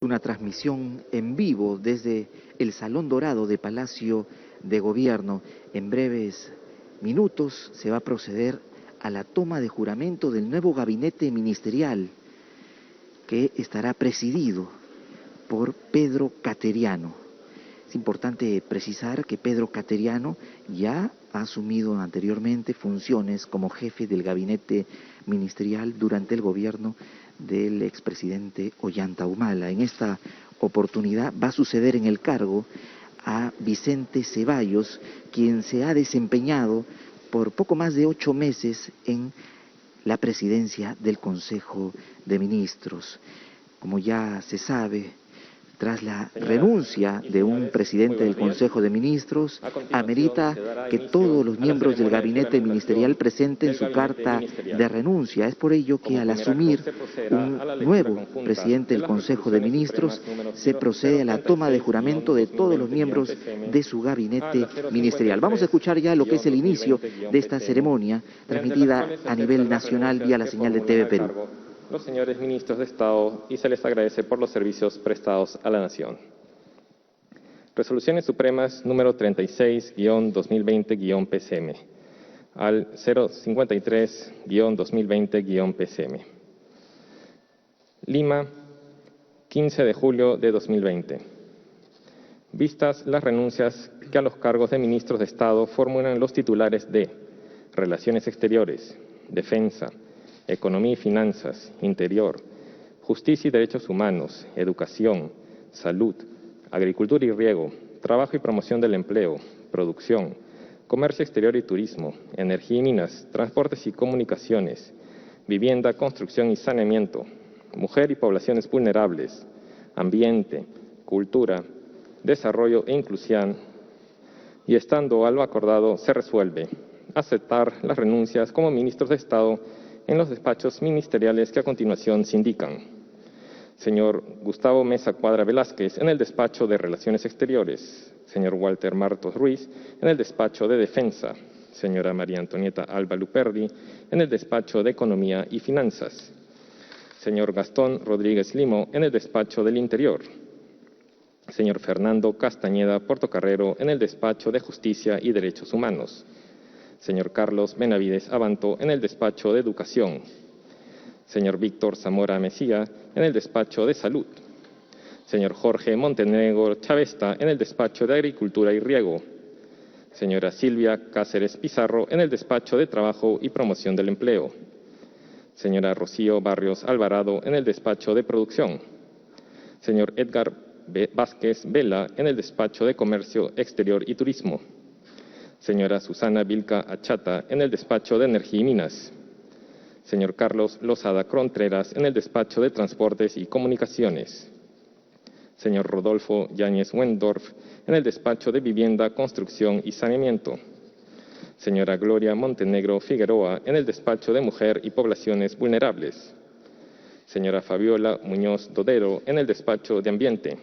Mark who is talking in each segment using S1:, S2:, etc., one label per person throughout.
S1: Una transmisión en vivo desde el Salón Dorado de Palacio de Gobierno. En breves minutos se va a proceder a la toma de juramento del nuevo gabinete ministerial que estará presidido por Pedro Cateriano. Es importante precisar que Pedro Cateriano ya ha asumido anteriormente funciones como jefe del gabinete ministerial durante el gobierno del expresidente Ollanta Humala. En esta oportunidad va a suceder en el cargo a Vicente Ceballos, quien se ha desempeñado por poco más de 8 meses en la presidencia del Consejo de Ministros. Como ya se sabe, tras la renuncia de un presidente del Consejo de Ministros, amerita que todos los miembros del gabinete ministerial presenten su carta de renuncia. Es por ello que al asumir un nuevo presidente del Consejo de Ministros, se procede a la toma de juramento de todos los miembros de su gabinete ministerial. Vamos a escuchar ya lo que es el inicio de esta ceremonia, transmitida a nivel nacional vía la señal de TV Perú.
S2: Los señores ministros de Estado y se les agradece por los servicios prestados a la Nación. Resoluciones Supremas número 36-2020-PCM al 053-2020-PCM. Lima, 15 de julio de 2020. Vistas las renuncias que a los cargos de ministros de Estado formulan los titulares de Relaciones Exteriores, Defensa, Economía y Finanzas, Interior, Justicia y Derechos Humanos, Educación, Salud, Agricultura y Riego, Trabajo y Promoción del Empleo, Producción, Comercio Exterior y Turismo, Energía y Minas, Transportes y Comunicaciones, Vivienda, Construcción y Saneamiento, Mujer y Poblaciones Vulnerables, Ambiente, Cultura, Desarrollo e Inclusión, y estando algo acordado, se resuelve aceptar las renuncias como ministros de Estado en los despachos ministeriales que a continuación se indican. Señor Gustavo Mesa Cuadra Velázquez, en el despacho de Relaciones Exteriores. Señor Walter Martos Ruiz, en el despacho de Defensa. Señora María Antonieta Alba Luperdi, en el despacho de Economía y Finanzas. Señor Gastón Rodríguez Limo, en el despacho del Interior. Señor Fernando Castañeda Portocarrero, en el despacho de Justicia y Derechos Humanos. Señor Carlos Benavides Abanto, en el despacho de Educación. Señor Víctor Zamora Mesía, en el despacho de Salud. Señor Jorge Montenegro Chavesta, en el despacho de Agricultura y Riego. Señora Silvia Cáceres Pizarro, en el despacho de Trabajo y Promoción del Empleo. Señora Rocío Barrios Alvarado, en el despacho de Producción. Señor Edgar Vázquez Vela, en el despacho de Comercio Exterior y Turismo. Señora Susana Vilca Achata, en el despacho de Energía y Minas. Señor Carlos Lozada Contreras, en el despacho de Transportes y Comunicaciones. Señor Rodolfo Yáñez Wendorf, en el despacho de Vivienda, Construcción y Saneamiento. Señora Gloria Montenegro Figueroa, en el despacho de Mujer y Poblaciones Vulnerables. Señora Fabiola Muñoz Dodero, en el despacho de Ambiente.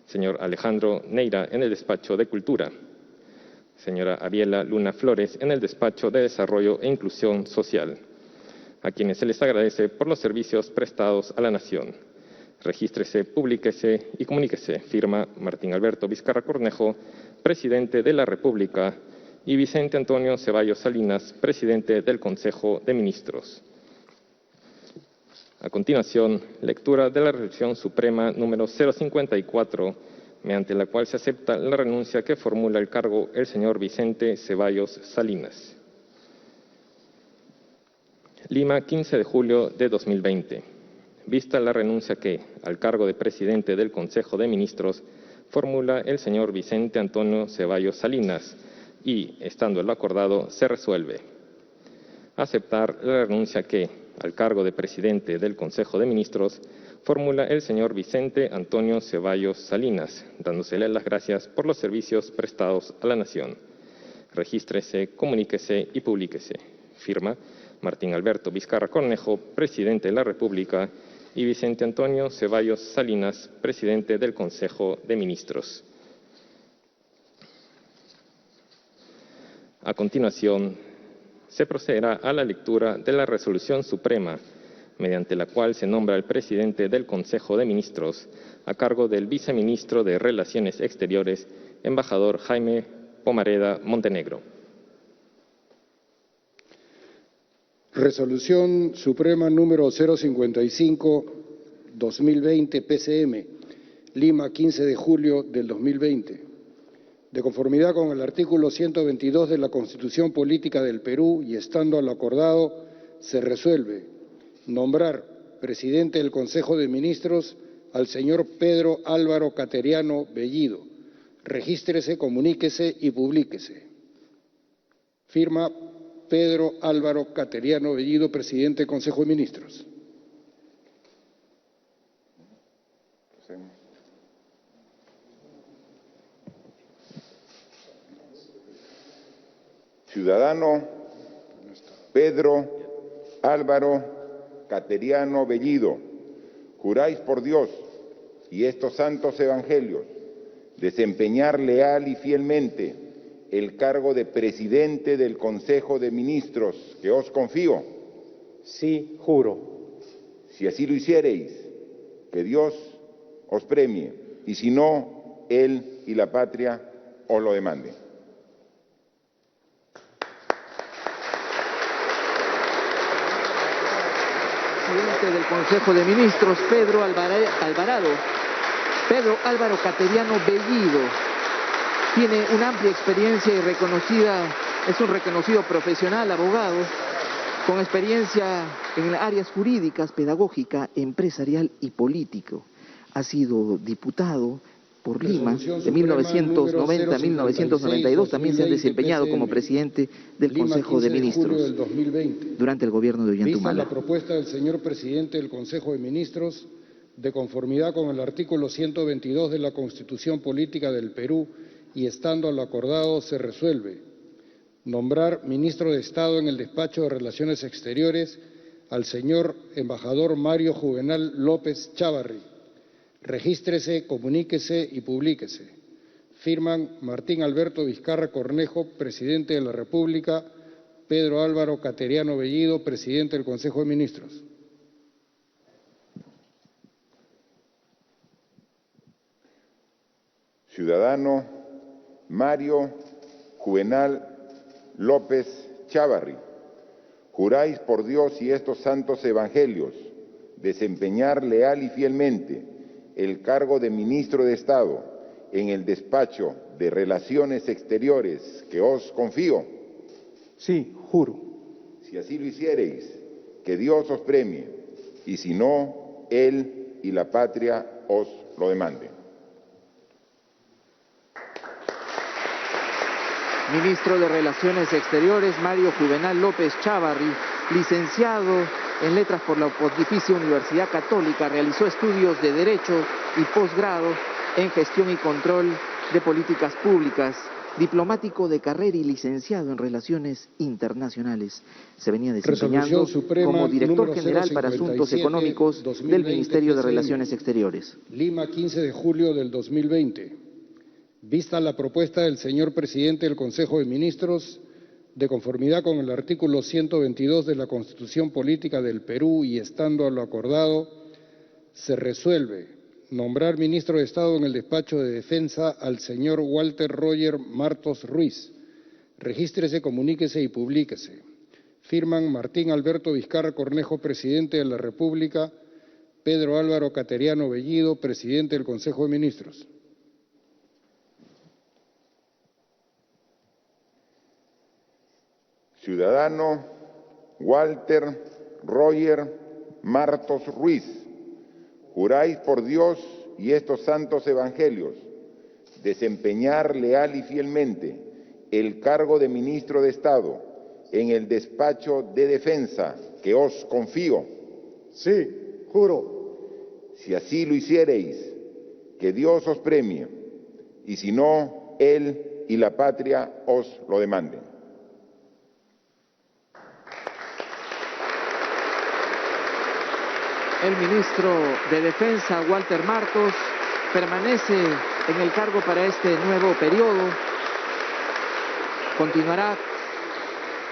S2: Señor Alejandro Neira, en el despacho de Cultura. Señora Abiela Luna Flores, en el despacho de Desarrollo e Inclusión Social, a quienes se les agradece por los servicios prestados a la Nación. Regístrese, publíquese y comuníquese. Firma Martín Alberto Vizcarra Cornejo, presidente de la República, y Vicente Antonio Ceballos Salinas, presidente del Consejo de Ministros. A continuación, lectura de la Resolución Suprema número 054, mediante la cual se acepta la renuncia que formula el cargo el señor Vicente Ceballos Salinas. Lima, 15 de julio de 2020. Vista la renuncia que, al cargo de presidente del Consejo de Ministros, formula el señor Vicente Antonio Ceballos Salinas y, estando lo acordado, se resuelve aceptar la renuncia que, al cargo de presidente del Consejo de Ministros, formula el señor Vicente Antonio Ceballos Salinas, dándosele las gracias por los servicios prestados a la Nación. Regístrese, comuníquese y publíquese. Firma Martín Alberto Vizcarra Cornejo, presidente de la República, y Vicente Antonio Ceballos Salinas, presidente del Consejo de Ministros. A continuación, se procederá a la lectura de la Resolución Suprema mediante la cual se nombra al presidente del Consejo de Ministros a cargo del viceministro de Relaciones Exteriores, embajador Jaime Pomareda Montenegro.
S3: Resolución Suprema número 055-2020 PCM, Lima, 15 de julio del 2020. De conformidad con el artículo 122 de la Constitución Política del Perú y estando a lo acordado, se resuelve nombrar presidente del Consejo de Ministros al señor Pedro Álvaro Cateriano Bellido. Regístrese, comuníquese y publíquese. Firma Pedro Álvaro Cateriano Bellido, presidente del Consejo de Ministros.
S4: Ciudadano Pedro Álvaro Cateriano Bellido, juráis por Dios y estos santos evangelios desempeñar leal y fielmente el cargo de presidente del Consejo de Ministros que os confío.
S5: Sí, juro.
S4: Si así lo hiciereis, que Dios os premie, y si no, él y la patria os lo demanden.
S1: Presidente del Consejo de Ministros, Pedro Álvaro Cateriano Bellido. Tiene una amplia experiencia y reconocida, es un reconocido profesional, abogado, con experiencia en áreas jurídicas, pedagógica, empresarial y político. Ha sido diputado por Lima de 1990 a 1992, también se ha desempeñado como presidente del Consejo de Ministros durante el gobierno de Ollantumala.
S3: Vista la propuesta del señor presidente del Consejo de Ministros, de conformidad con el artículo 122 de la Constitución Política del Perú y estando a lo acordado, se resuelve nombrar ministro de Estado en el Despacho de Relaciones Exteriores al señor embajador Mario Juvenal López Chávarri. Regístrese, comuníquese y publíquese. Firman Martín Alberto Vizcarra Cornejo, presidente de la República, Pedro Álvaro Cateriano Bellido, presidente del Consejo de Ministros.
S4: Ciudadano Mario Juvenal López Chávarri, juráis por Dios y estos santos evangelios desempeñar leal y fielmente el cargo de ministro de Estado en el Despacho de Relaciones Exteriores que os confío.
S5: Sí, juro.
S4: Si así lo hiciereis, que Dios os premie, y si no, él y la patria os lo demanden.
S1: Ministro de Relaciones Exteriores, Mario Juvenal López Chávarri, licenciado en Letras por la Pontificia Universidad Católica, realizó estudios de Derecho y posgrado en Gestión y Control de Políticas Públicas, diplomático de carrera y licenciado en Relaciones Internacionales. Se venía desempeñando como Director General para Asuntos Económicos del Ministerio de Relaciones Exteriores.
S3: Lima, 15 de julio del 2020. Vista la propuesta del señor presidente del Consejo de Ministros, de conformidad con el artículo 122 de la Constitución Política del Perú y estando a lo acordado, se resuelve nombrar ministro de Estado en el Despacho de Defensa al señor Walter Roger Martos Ruiz. Regístrese, comuníquese y publíquese. Firman Martín Alberto Vizcarra Cornejo, presidente de la República, Pedro Álvaro Cateriano Bellido, presidente del Consejo de Ministros.
S4: Ciudadano Walter Roger Martos Ruiz, juráis por Dios y estos santos evangelios desempeñar leal y fielmente el cargo de ministro de Estado en el Despacho de Defensa que os confío.
S5: Sí, juro.
S4: Si así lo hiciereis, que Dios os premie, y si no, él y la patria os lo demanden.
S1: El ministro de Defensa, Walter Martos, permanece en el cargo para este nuevo periodo. Continuará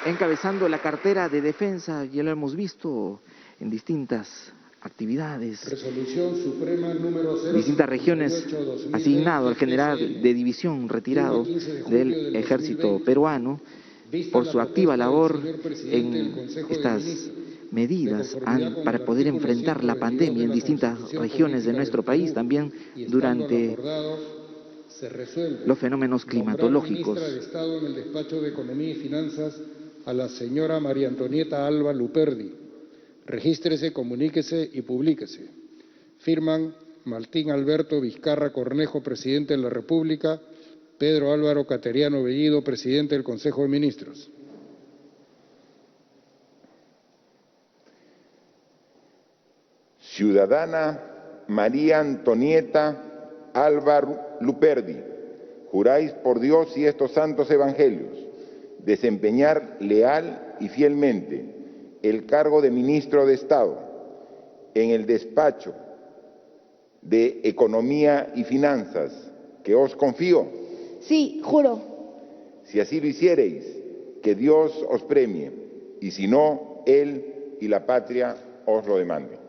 S1: encabezando la cartera de defensa, ya lo hemos visto en distintas actividades,
S3: Resolución Suprema número 058/2020,
S1: distintas regiones, asignado al general de división retirado del ejército peruano por su activa labor en estas medidas para poder enfrentar la pandemia en distintas regiones de nuestro país, también durante los fenómenos climatológicos.
S3: Ministra de Estado en el despacho de Economía y Finanzas a la señora María Antonieta Alba Luperdi. Regístrese, comuníquese y publíquese. Firman Martín Alberto Vizcarra Cornejo, presidente de la República; Pedro Álvaro Cateriano Bellido, presidente del Consejo de Ministros.
S4: Ciudadana María Antonieta Alba Luperdi, juráis por Dios y estos santos evangelios desempeñar leal y fielmente el cargo de ministro de Estado en el despacho de Economía y Finanzas que os confío.
S6: Sí, juro.
S4: Si así lo hiciereis, que Dios os premie, y si no, Él y la patria os lo demanden.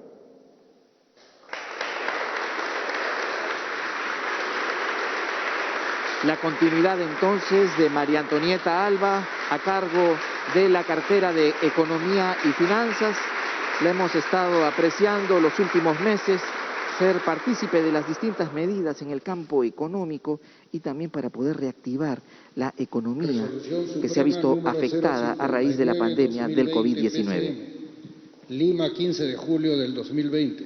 S1: La continuidad entonces de María Antonieta Alba a cargo de la cartera de Economía y Finanzas. La hemos estado apreciando los últimos meses, ser partícipe de las distintas medidas en el campo económico y también para poder reactivar la economía que se ha visto afectada a raíz de la pandemia del COVID-19.
S3: Lima, 15 de julio del 2020.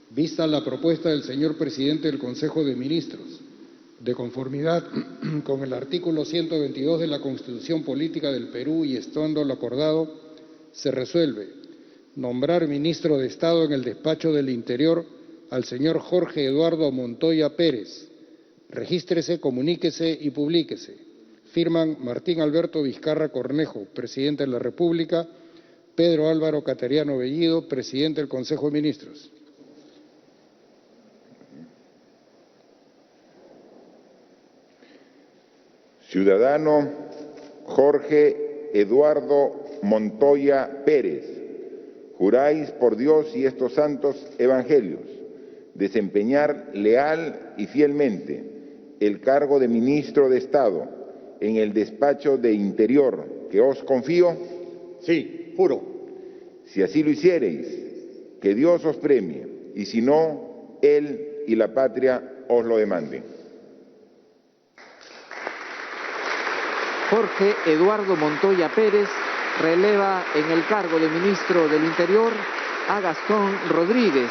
S3: Vista la propuesta del señor presidente del Consejo de Ministros, de conformidad con el artículo 122 de la Constitución Política del Perú y estando lo acordado, se resuelve nombrar ministro de Estado en el despacho del Interior al señor Jorge Eduardo Montoya Pérez. Regístrese, comuníquese y publíquese. Firman Martín Alberto Vizcarra Cornejo, presidente de la República; Pedro Álvaro Cateriano Bellido, presidente del Consejo de Ministros.
S4: Ciudadano Jorge Eduardo Montoya Pérez, juráis por Dios y estos santos evangelios desempeñar leal y fielmente el cargo de ministro de Estado en el despacho de Interior que os confío.
S5: Sí, juro.
S4: Si así lo hiciereis, que Dios os premie, y si no, Él y la patria os lo demanden.
S1: Jorge Eduardo Montoya Pérez releva en el cargo de ministro del Interior a Gastón Rodríguez.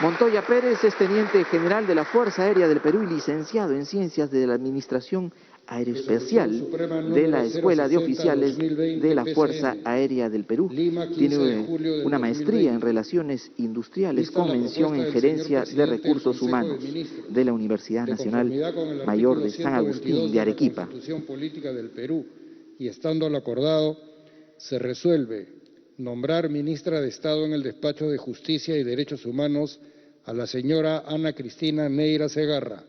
S1: Montoya Pérez es teniente general de la Fuerza Aérea del Perú y licenciado en Ciencias de la Administración Aeroespacial de la Escuela de Oficiales de la Fuerza Aérea del Perú. Tiene una maestría en Relaciones Industriales con mención en Gerencia de Recursos Humanos de la Universidad Nacional Mayor de San Agustín de Arequipa.
S3: La Constitución Política del Perú y estando lo acordado, se resuelve nombrar ministra de Estado en el Despacho de Justicia y Derechos Humanos a la señora Ana Cristina Neira Segarra.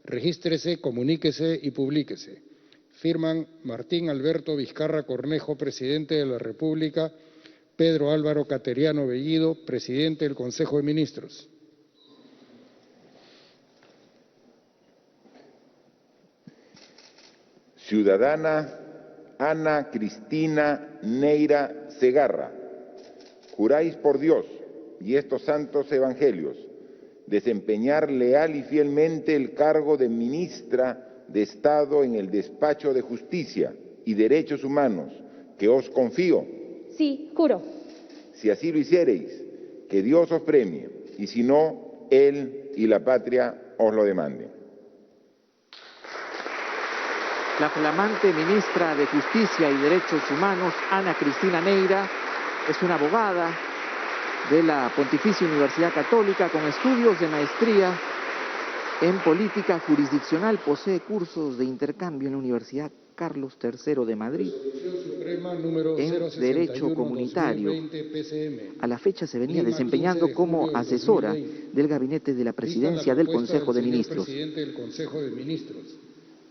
S3: Regístrese, comuníquese y publíquese. Firman Martín Alberto Vizcarra Cornejo, presidente de la República; Pedro Álvaro Cateriano Bellido, presidente del Consejo de Ministros.
S4: Ciudadana Ana Cristina Neira Segarra, juráis por Dios y estos santos evangelios desempeñar leal y fielmente el cargo de ministra de Estado en el Despacho de Justicia y Derechos Humanos que os confío.
S6: Sí, juro.
S4: Si así lo hiciereis, que Dios os premie, y si no, Él y la patria os lo demanden.
S1: La flamante ministra de Justicia y Derechos Humanos, Ana Cristina Neira, es una abogada de la Pontificia Universidad Católica con estudios de maestría en política jurisdiccional. Posee cursos de intercambio en la Universidad Carlos III de Madrid en Derecho Comunitario. A la fecha se venía desempeñando como asesora del gabinete de la Presidencia del Consejo de Ministros.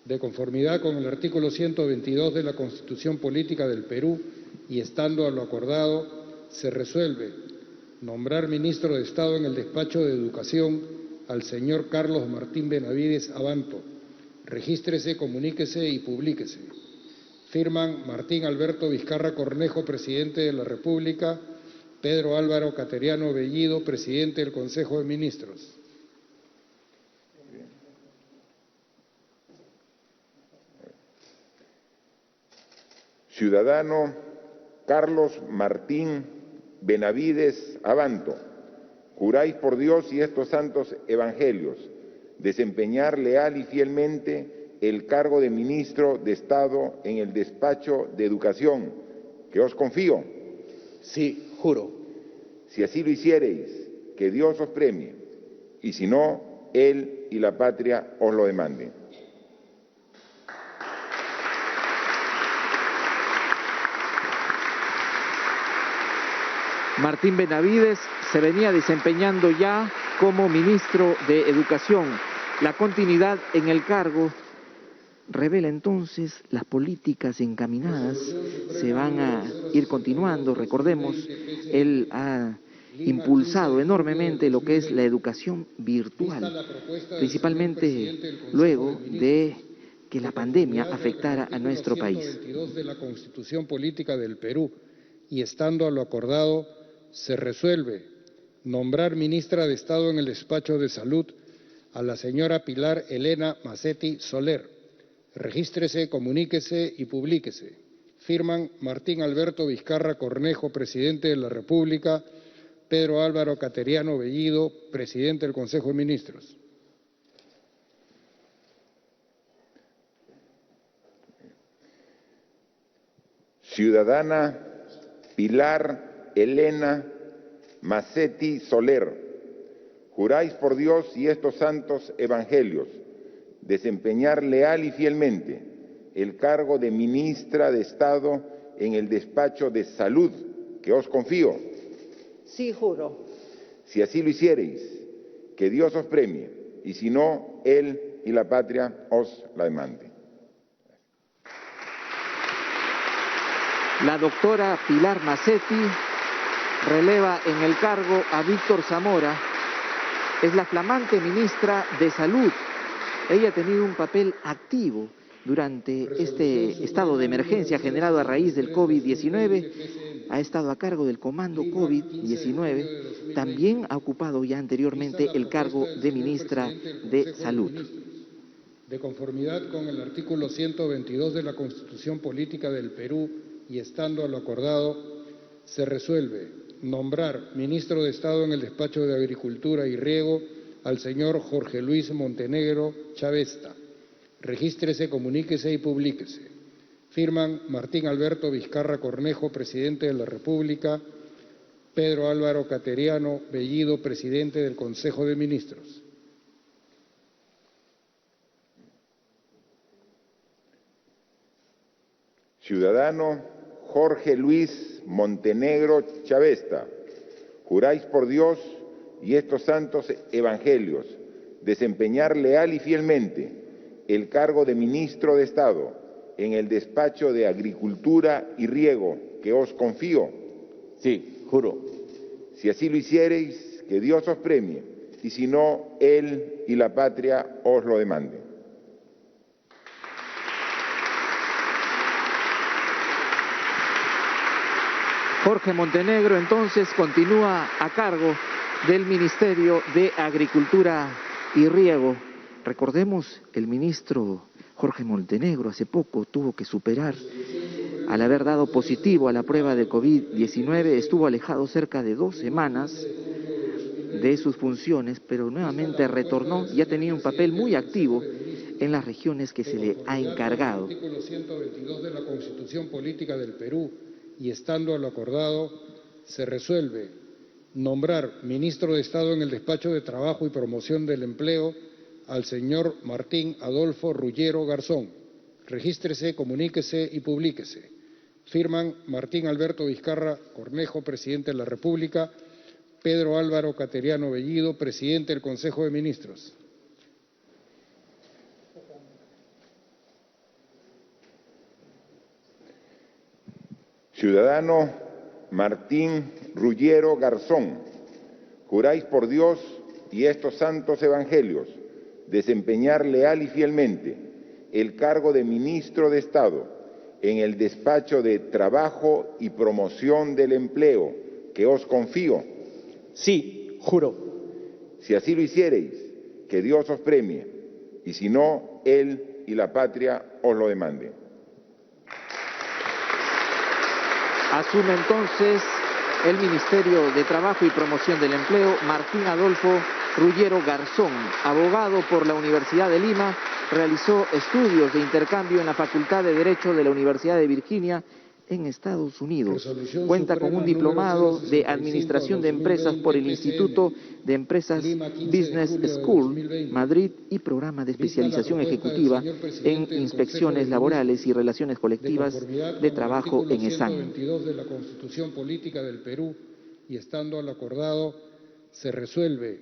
S3: De conformidad con el artículo 122 de la Constitución Política del Perú y estando a lo acordado, se resuelve nombrar ministro de Estado en el despacho de Educación al señor Carlos Martín Benavides Abanto. Regístrese, comuníquese y publíquese. Firman Martín Alberto Vizcarra Cornejo, presidente de la República, Pedro Álvaro Cateriano Bellido, presidente del Consejo de Ministros.
S4: Ciudadano Carlos Martín Benavides Abanto, juráis por Dios y estos santos evangelios desempeñar leal y fielmente el cargo de ministro de Estado en el despacho de Educación que os confío.
S5: Sí, juro.
S4: Si así lo hiciereis, que Dios os premie, y si no, Él y la patria os lo demanden.
S1: Martín Benavides se venía desempeñando ya como ministro de Educación. La continuidad en el cargo revela entonces las políticas encaminadas, se van a ir continuando. Recordemos, él ha impulsado enormemente lo que es la educación virtual, principalmente luego de que la pandemia afectara a nuestro país.
S3: 122 de la Constitución Política del Perú, y estando a lo acordado, se resuelve nombrar ministra de Estado en el despacho de Salud a la señora Pilar Elena Macetti Soler. Regístrese, comuníquese y publíquese. Firman Martín Alberto Vizcarra Cornejo, presidente de la República, Pedro Álvaro Cateriano Bellido, presidente del Consejo de Ministros.
S4: Ciudadana Pilar Elena Macetti Soler, juráis por Dios y estos santos evangelios desempeñar leal y fielmente el cargo de ministra de Estado en el despacho de Salud que os confío.
S7: Sí, juro.
S4: Si así lo hiciereis, que Dios os premie, y si no, Él y la patria os la demanden.
S1: La doctora Pilar Macetti releva en el cargo a Víctor Zamora. Es la flamante ministra de Salud. Ella ha tenido un papel activo durante este estado de emergencia generado a raíz del COVID-19. Ha estado a cargo del comando COVID-19. También ha ocupado ya anteriormente el cargo de ministra de Salud.
S3: De conformidad con el artículo 122 de la Constitución Política del Perú y estando a lo acordado, se resuelve nombrar ministro de Estado en el despacho de Agricultura y Riego al señor Jorge Luis Montenegro Chavesta. Regístrese, comuníquese y publíquese. Firman Martín Alberto Vizcarra Cornejo, presidente de la República, Pedro Álvaro Cateriano Bellido, presidente del Consejo de Ministros.
S4: Ciudadano Jorge Luis Montenegro Chavesta, juráis por Dios y estos santos evangelios desempeñar leal y fielmente el cargo de ministro de Estado en el despacho de Agricultura y Riego que os confío.
S5: Sí, juro.
S4: Si así lo hiciereis, que Dios os premie, y si no, Él y la patria os lo demanden.
S1: Jorge Montenegro entonces continúa a cargo del Ministerio de Agricultura y Riego. Recordemos, el ministro Jorge Montenegro hace poco tuvo que superar, al haber dado positivo a la prueba de COVID-19, estuvo alejado cerca de 2 semanas de sus funciones, pero nuevamente retornó y ha tenido un papel muy activo en las regiones que se le ha encargado.
S3: Artículo 122 de la Constitución Política del Perú y estando a lo acordado, se resuelve nombrar ministro de Estado en el despacho de Trabajo y Promoción del Empleo al señor Martín Adolfo Rullero Garzón. Regístrese, comuníquese y publíquese. Firman Martín Alberto Vizcarra Cornejo, presidente de la República, Pedro Álvaro Cateriano Bellido, presidente del Consejo de Ministros.
S4: Ciudadano Martín Ruggiero Garzón, juráis por Dios y estos santos evangelios desempeñar leal y fielmente el cargo de Ministro de Estado en el Despacho de Trabajo y Promoción del Empleo que os confío.
S5: Sí, juro.
S4: Si así lo hiciereis, que Dios os premie, y si no, Él y la patria os lo demanden.
S1: Asume entonces el Ministerio de Trabajo y Promoción del Empleo Martín Adolfo Ruggiero Garzón, abogado por la Universidad de Lima, realizó estudios de intercambio en la Facultad de Derecho de la Universidad de Virginia en Estados Unidos. Cuenta con un diplomado de Administración de Empresas por el Instituto de Empresas Business School, Madrid, y programa de especialización ejecutiva en inspecciones laborales y relaciones colectivas de trabajo en ESAN.
S3: 122 de la Constitución Política del Perú, y estando lo acordado, se resuelve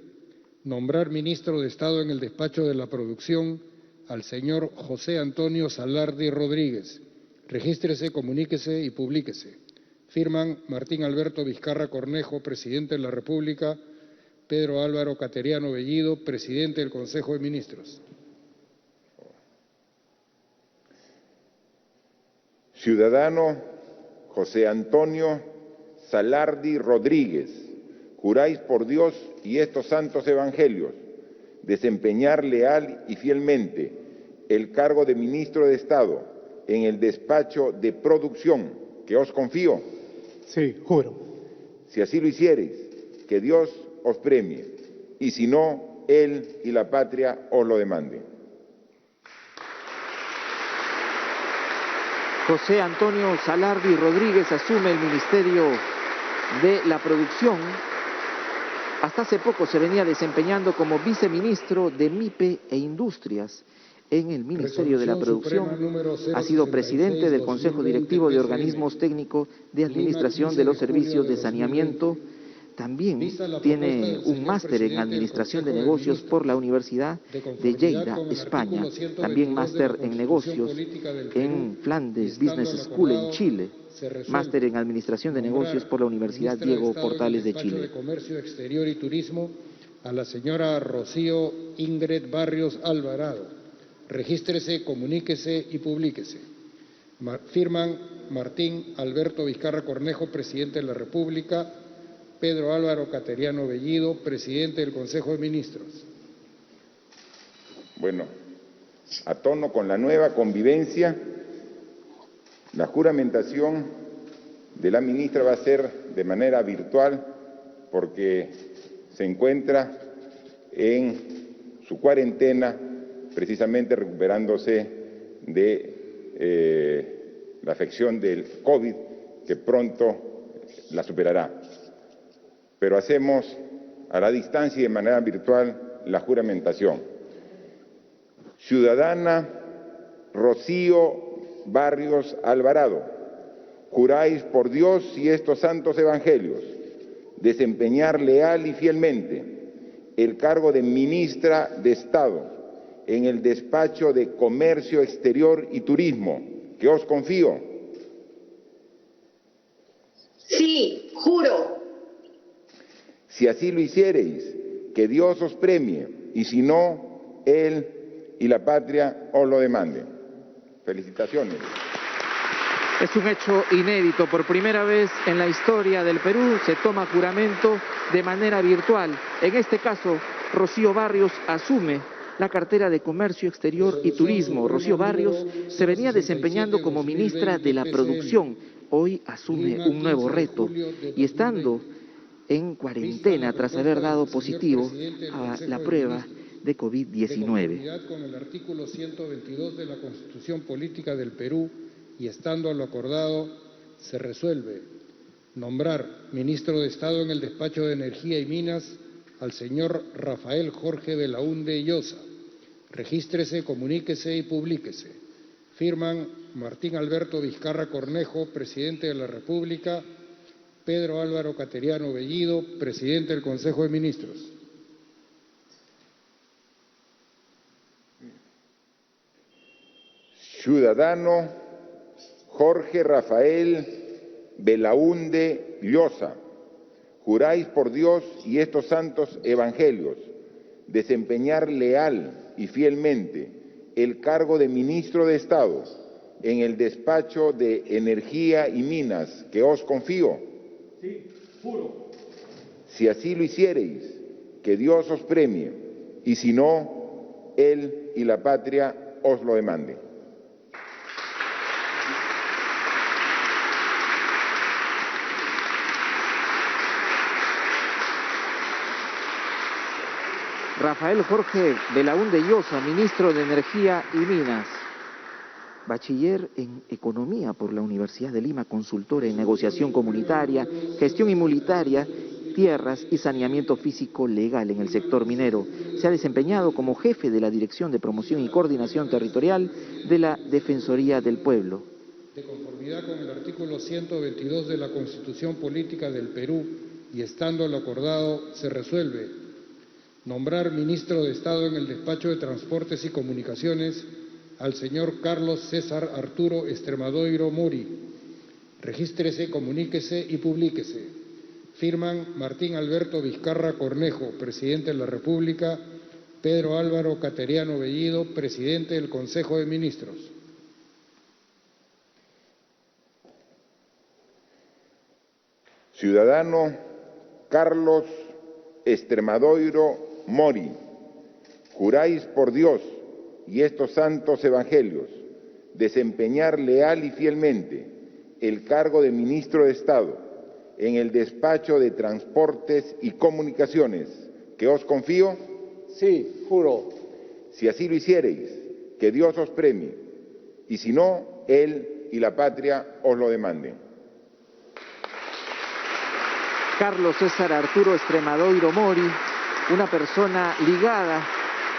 S3: nombrar ministro de Estado en el Despacho de la Producción al señor José Antonio Salardi Rodríguez. Regístrese, comuníquese y publíquese. Firman Martín Alberto Vizcarra Cornejo, presidente de la República; Pedro Álvaro Cateriano Bellido, presidente del Consejo de Ministros.
S4: Ciudadano José Antonio Salardi Rodríguez, juráis por Dios y estos santos evangelios desempeñar leal y fielmente el cargo de Ministro de Estado en el Despacho de Producción que os confío.
S8: Sí, juro.
S4: Si así lo hiciereis, que Dios os premie, y si no, Él y la patria os lo demanden.
S1: José Antonio Salardi Rodríguez asume el Ministerio de la Producción. Hasta hace poco se venía desempeñando como viceministro de MIPE e Industrias en el Ministerio de la Producción. Ha sido presidente del Consejo Directivo de Organismos Técnicos de Administración de los Servicios de Saneamiento. También tiene un máster en Administración de Negocios por la Universidad de Lleida, España. También máster en Negocios en Flandes Business School en Chile. Máster en Administración de Negocios por la Universidad Diego Portales de Chile.
S3: De Comercio Exterior y Turismo a la señora Rocío Ingrid Barrios Alvarado. Regístrese, comuníquese y publíquese. Firman Martín Alberto Vizcarra Cornejo, presidente de la República; Pedro Álvaro Cateriano Bellido, presidente del Consejo de Ministros.
S4: Bueno, a tono con la nueva convivencia, la juramentación de la ministra va a ser de manera virtual porque se encuentra en su cuarentena, precisamente recuperándose de la afección del COVID, que pronto la superará. Pero hacemos a la distancia y de manera virtual la juramentación. Ciudadana Rocío Barrios Alvarado, juráis por Dios y estos santos evangelios desempeñar leal y fielmente el cargo de Ministra de Estado en el Despacho de Comercio Exterior y Turismo que os confío.
S7: Sí, juro.
S4: Si así lo hiciereis, que Dios os premie, y si no, Él y la patria os lo demanden. Felicitaciones.
S1: Es un hecho inédito. Por primera vez en la historia del Perú se toma juramento de manera virtual. En este caso, Rocío Barrios asume la cartera de Comercio Exterior y Turismo. Rocío Barrios se venía desempeñando como ministra de la Producción. Hoy asume un nuevo reto y estando en cuarentena tras haber dado positivo a la prueba de COVID-19.
S3: Con el artículo 122 de la Constitución Política del Perú, y estando lo acordado, se resuelve nombrar ministro de Estado en el Despacho de Energía y Minas al señor Rafael Jorge Belaúnde Llosa. Regístrese, comuníquese y publíquese. Firman Martín Alberto Vizcarra Cornejo, presidente de la República; Pedro Álvaro Cateriano Bellido, presidente del Consejo de Ministros.
S4: Ciudadano Jorge Rafael Belaúnde Llosa, juráis por Dios y estos santos evangelios desempeñar leal y fielmente el cargo de ministro de Estado en el despacho de Energía y Minas que os confío.
S5: Sí, juro.
S4: Si así lo hiciereis, que Dios os premie, y si no, Él y la patria os lo demanden.
S1: Rafael Jorge Belaúnde Llosa, ministro de Energía y Minas. Bachiller en Economía por la Universidad de Lima, consultor en negociación comunitaria, gestión inmunitaria, tierras y saneamiento físico legal en el sector minero. Se ha desempeñado como jefe de la Dirección de Promoción y Coordinación Territorial de la Defensoría del Pueblo.
S3: De conformidad con el artículo 122 de la Constitución Política del Perú y estando lo acordado, se resuelve nombrar ministro de Estado en el despacho de Transportes y Comunicaciones al señor Carlos César Arturo Estremadoiro Mori. Regístrese, comuníquese y publíquese. Firman Martín Alberto Vizcarra Cornejo, presidente de la República, Pedro Álvaro Cateriano Bellido, presidente del Consejo de Ministros.
S4: Ciudadano Carlos Estremadoiro Mori, juráis por Dios y estos santos evangelios desempeñar leal y fielmente el cargo de ministro de Estado en el despacho de Transportes y Comunicaciones que os confío.
S5: Sí, juro.
S4: Si así lo hiciereis, que Dios os premie, y si no, Él y la patria os lo demanden.
S1: Carlos César Arturo Estremadoiro Mori, una persona ligada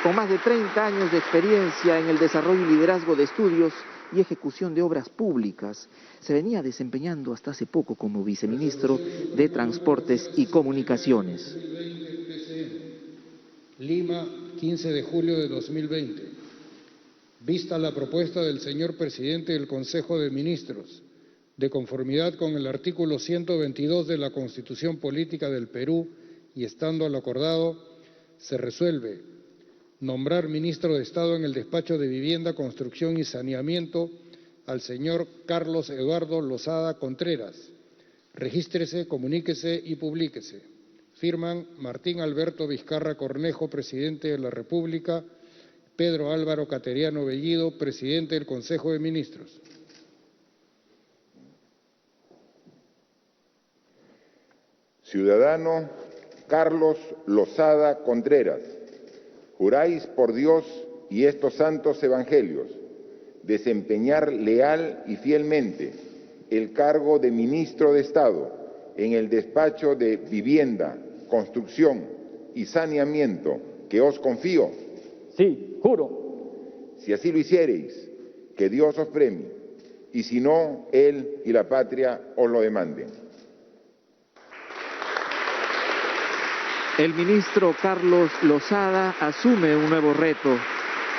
S1: con más de 30 años de experiencia en el desarrollo y liderazgo de estudios y ejecución de obras públicas. Se venía desempeñando hasta hace poco como viceministro de Transportes y Comunicaciones.
S3: Lima, 15 de julio de 2020. Vista la propuesta del señor presidente del Consejo de Ministros, de conformidad con el artículo 122 de la Constitución Política del Perú y estando lo acordado, se resuelve nombrar ministro de Estado en el despacho de Vivienda, Construcción y Saneamiento al señor Carlos Eduardo Lozada Contreras. Regístrese, comuníquese y publíquese. Firman Martín Alberto Vizcarra Cornejo, presidente de la República, Pedro Álvaro Cateriano Bellido, presidente del Consejo de Ministros.
S4: Ciudadano Carlos Lozada Contreras, juráis por Dios y estos santos evangelios desempeñar leal y fielmente el cargo de ministro de Estado en el despacho de Vivienda, Construcción y Saneamiento que os confío.
S5: Sí, juro.
S4: Si así lo hiciereis, que Dios os premie, y si no, Él y la patria os lo demanden.
S1: El ministro Carlos Lozada asume un nuevo reto,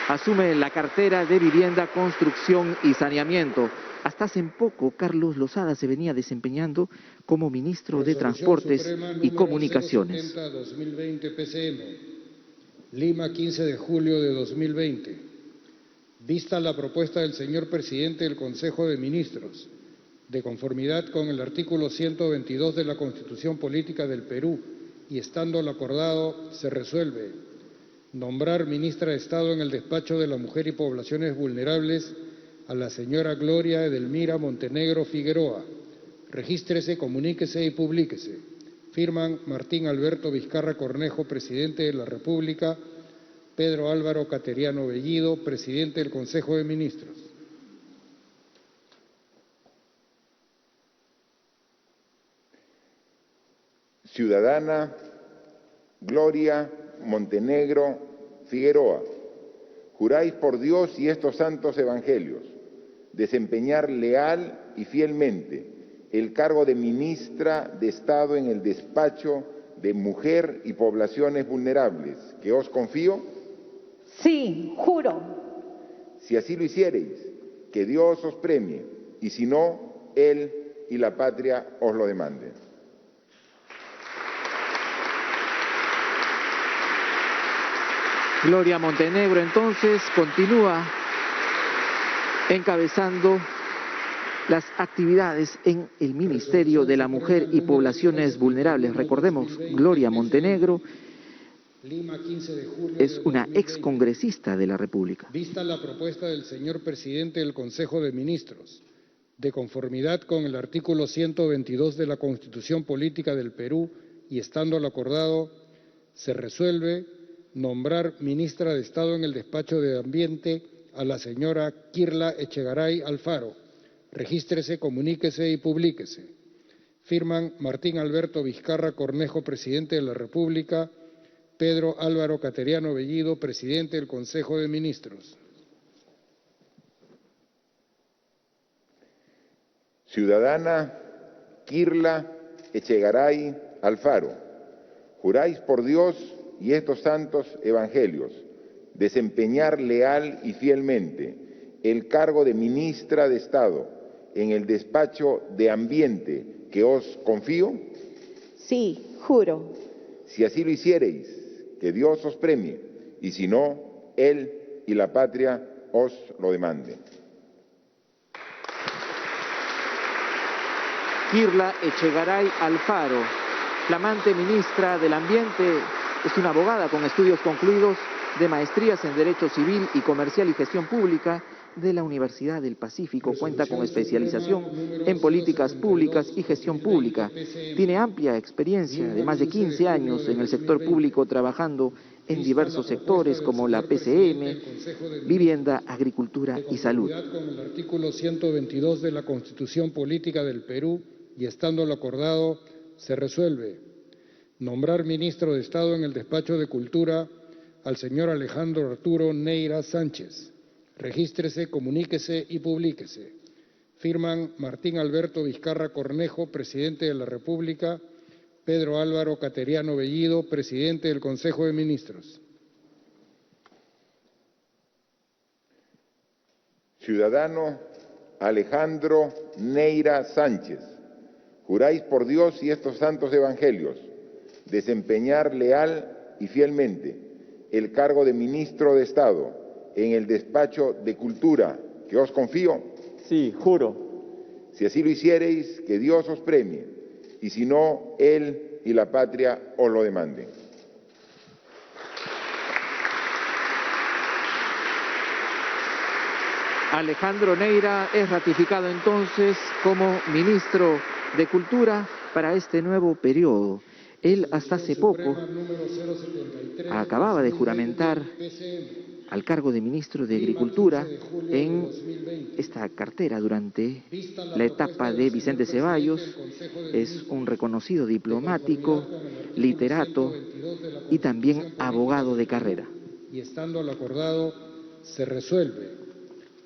S1: asume la cartera de Vivienda, Construcción y Saneamiento. Hasta hace poco, Carlos Lozada se venía desempeñando como ministro de Transportes y Comunicaciones.
S3: 070-2020 PCM, Lima, 15 de julio de 2020. Vista la propuesta del señor presidente del Consejo de Ministros, de conformidad con el artículo 122 de la Constitución Política del Perú, y estando lo acordado, se resuelve nombrar ministra de Estado en el despacho de la Mujer y Poblaciones Vulnerables a la señora Gloria Edelmira Montenegro Figueroa. Regístrese, comuníquese y publíquese. Firman Martín Alberto Vizcarra Cornejo, presidente de la República, Pedro Álvaro Cateriano Bellido, presidente del Consejo de Ministros.
S4: Ciudadana Gloria Montenegro Figueroa, juráis por Dios y estos santos evangelios desempeñar leal y fielmente el cargo de ministra de Estado en el despacho de Mujer y Poblaciones Vulnerables que os confío.
S7: Sí, juro.
S4: Si así lo hiciereis, que Dios os premie, y si no, Él y la patria os lo demanden.
S1: Gloria Montenegro entonces continúa encabezando las actividades en el Ministerio de la Mujer y Poblaciones Vulnerables. Recordemos, Gloria Montenegro es una excongresista de la República.
S3: Vista la propuesta del señor presidente del Consejo de Ministros, de conformidad con el artículo 122 de la Constitución Política del Perú y estando lo acordado, se resuelve nombrar ministra de Estado en el despacho de Ambiente a la señora Kirla Echegaray Alfaro. Regístrese, comuníquese y publíquese. Firman Martín Alberto Vizcarra Cornejo, presidente de la República, Pedro Álvaro Cateriano Bellido, presidente del Consejo de Ministros.
S4: Ciudadana Kirla Echegaray Alfaro, juráis por Dios y estos santos evangelios desempeñar leal y fielmente el cargo de ministra de Estado en el despacho de Ambiente que os confío.
S7: Sí, juro.
S4: Si así lo hiciereis, que Dios os premie, y si no, Él y la patria os lo demanden.
S1: Kirla Echegaray Alfaro, flamante ministra del Ambiente, es una abogada con estudios concluidos de maestrías en Derecho Civil y Comercial y Gestión Pública de la Universidad del Pacífico. Cuenta con especialización en políticas públicas y gestión pública. Tiene amplia experiencia de más de 15 años en el sector público, trabajando en diversos sectores como la PCM, vivienda, agricultura y salud.
S3: Con el artículo 122 de la Constitución Política del Perú y estando lo acordado, se resuelve nombrar ministro de Estado en el despacho de Cultura al señor Alejandro Arturo Neira Sánchez. Regístrese, comuníquese y publíquese. Firman Martín Alberto Vizcarra Cornejo, presidente de la República, Pedro Álvaro Cateriano Bellido, presidente del Consejo de Ministros.
S4: Ciudadano Alejandro Neira Sánchez, juráis por Dios y estos santos evangelios desempeñar leal y fielmente el cargo de ministro de Estado en el despacho de Cultura que os confío.
S5: Sí, juro.
S4: Si así lo hiciereis, que Dios os premie, y si no, Él y la patria os lo demanden.
S1: Alejandro Neira es ratificado entonces como ministro de Cultura para este nuevo periodo. Él hasta hace poco acababa de juramentar al cargo de ministro de Agricultura en esta cartera durante la etapa de Vicente Ceballos. Es un reconocido diplomático, literato y también abogado de carrera.
S3: Y estando lo acordado, se resuelve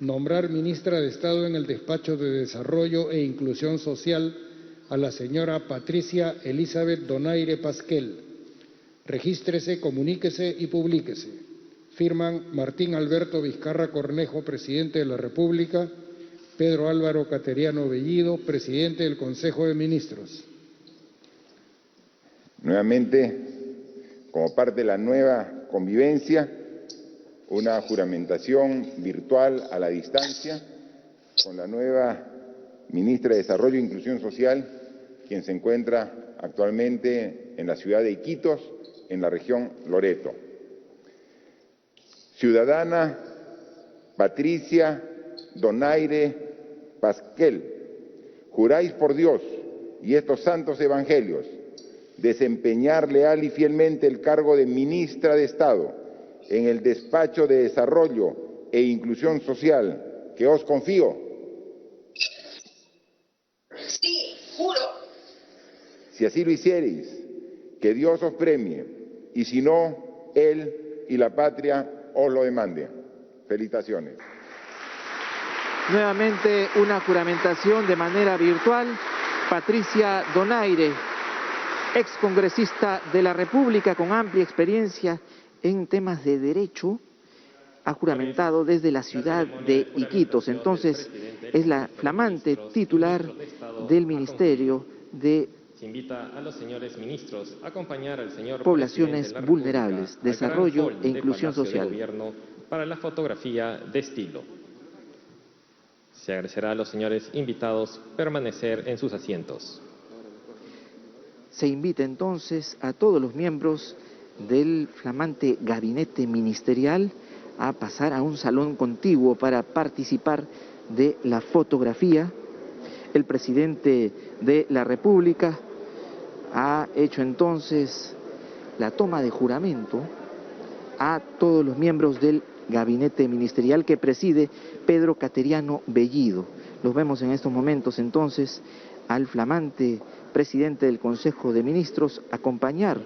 S3: nombrar ministra de Estado en el despacho de Desarrollo e Inclusión Social a la señora Patricia Elizabeth Donaire Pasquel. Regístrese, comuníquese y publíquese. Firman Martín Alberto Vizcarra Cornejo, presidente de la República, Pedro Álvaro Cateriano Bellido, presidente del Consejo de Ministros.
S4: Nuevamente, como parte de la nueva convivencia, una juramentación virtual a la distancia con la nueva ministra de Desarrollo e Inclusión Social, quien se encuentra actualmente en la ciudad de Iquitos, en la región Loreto. Ciudadana Patricia Donaire Pasquel, juráis por Dios y estos santos evangelios desempeñar leal y fielmente el cargo de ministra de Estado en el despacho de Desarrollo e Inclusión Social que os confío.
S8: Sí, juro.
S4: Si así lo hiciereis, que Dios os premie, y si no, Él y la patria os lo demanden. Felicitaciones.
S1: Nuevamente una juramentación de manera virtual. Patricia Donaire, excongresista de la República con amplia experiencia en temas de derecho, ha juramentado desde la ciudad de Iquitos. Entonces es la flamante titular del Ministerio de
S2: Se invita a los señores ministros a acompañar al señor
S1: Poblaciones
S2: presidente de la
S1: vulnerables,
S2: República al
S1: desarrollo
S2: gran hall
S1: e
S2: de
S1: inclusión
S2: Palacio de
S1: social.
S2: Gobierno para la fotografía de estilo. Se agradecerá a los señores invitados permanecer en sus asientos.
S1: Se invita entonces a todos los miembros del flamante gabinete ministerial a pasar a un salón contiguo para participar de la fotografía. El presidente de la República ha hecho entonces la toma de juramento a todos los miembros del gabinete ministerial que preside Pedro Cateriano Bellido. Los vemos en estos momentos entonces al flamante presidente del Consejo de Ministros acompañar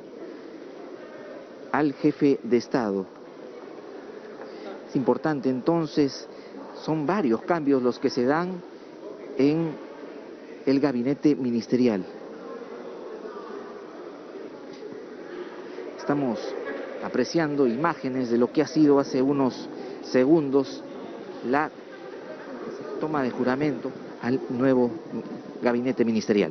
S1: al jefe de Estado. Es importante entonces, son varios cambios los que se dan en el gabinete ministerial. Estamos apreciando imágenes de lo que ha sido hace unos segundos la toma de juramento al nuevo gabinete ministerial.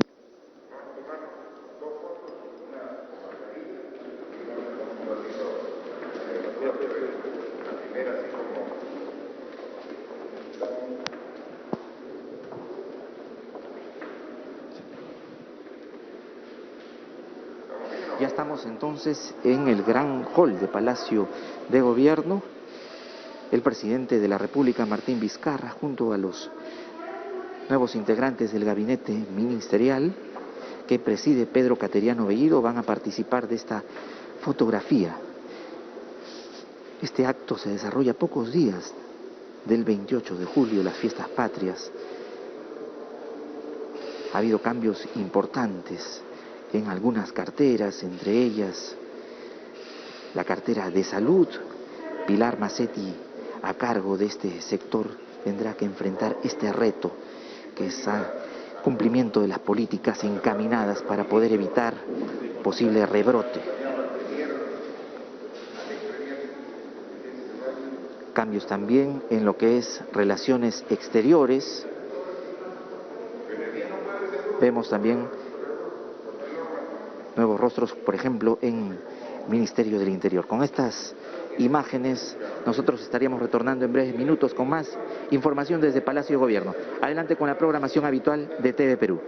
S1: Ya estamos entonces en el gran hall de Palacio de Gobierno. El presidente de la República, Martín Vizcarra, junto a los nuevos integrantes del gabinete ministerial que preside Pedro Cateriano Bellido, van a participar de esta fotografía. Este acto se desarrolla pocos días del 28 de julio, las fiestas patrias. Ha habido cambios importantes en algunas carteras, entre ellas la cartera de salud. Pilar Macetti, a cargo de este sector, tendrá que enfrentar este reto, que es el cumplimiento de las políticas encaminadas para poder evitar posible rebrote. Cambios también en lo que es relaciones exteriores. Vemos también nuevos rostros, por ejemplo, en Ministerio del Interior. Con estas imágenes nosotros estaríamos retornando en breves minutos con más información desde Palacio de Gobierno. Adelante con la programación habitual de TV Perú.